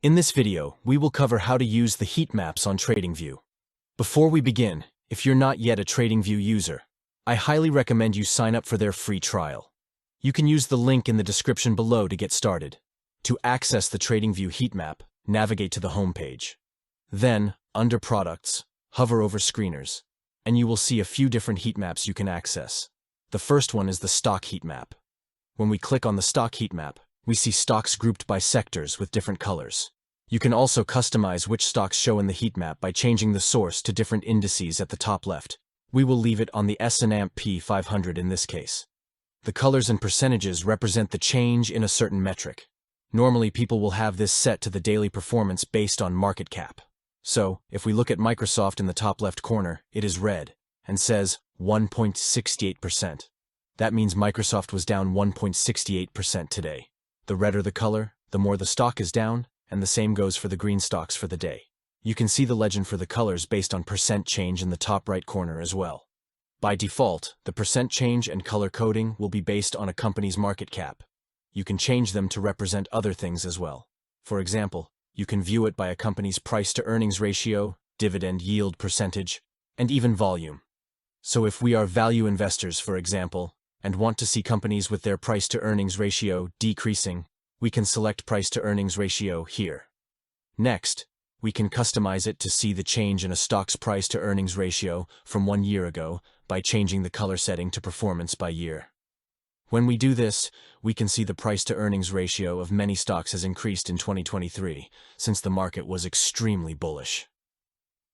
In this video, we will cover how to use the heat maps on TradingView. Before we begin, if you're not yet a TradingView user, I highly recommend you sign up for their free trial. You can use the link in the description below to get started. To access the TradingView heat map, navigate to the home page. Then, under Products, hover over Screeners, and you will see a few different heat maps you can access. The first one is the stock heat map. When we click on the stock heat map, we see stocks grouped by sectors with different colors. You can also customize which stocks show in the heat map by changing the source to different indices at the top left. We will leave it on the S&P 500 in this case. The colors and percentages represent the change in a certain metric. Normally, people will have this set to the daily performance based on market cap. So, if we look at Microsoft in the top left corner, it is red and says 1.68%. That means Microsoft was down 1.68% today. The redder the color, the more the stock is down, and the same goes for the green stocks for the day. You can see the legend for the colors based on percent change in the top right corner as well. By default, the percent change and color coding will be based on a company's market cap. You can change them to represent other things as well. For example, you can view it by a company's price-to-earnings ratio, dividend yield percentage, and even volume. So if we are value investors, for example, and want to see companies with their price-to-earnings ratio decreasing, we can select price-to-earnings ratio here. Next, we can customize it to see the change in a stock's price-to-earnings ratio from 1 year ago by changing the color setting to performance by year. When we do this, we can see the price-to-earnings ratio of many stocks has increased in 2023, since the market was extremely bullish.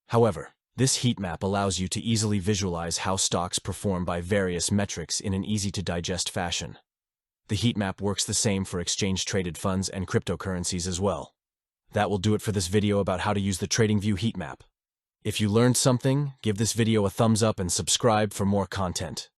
However, this heat map allows you to easily visualize how stocks perform by various metrics in an easy-to-digest fashion. The heat map works the same for exchange-traded funds and cryptocurrencies as well. That will do it for this video about how to use the TradingView heat map. If you learned something, give this video a thumbs up and subscribe for more content.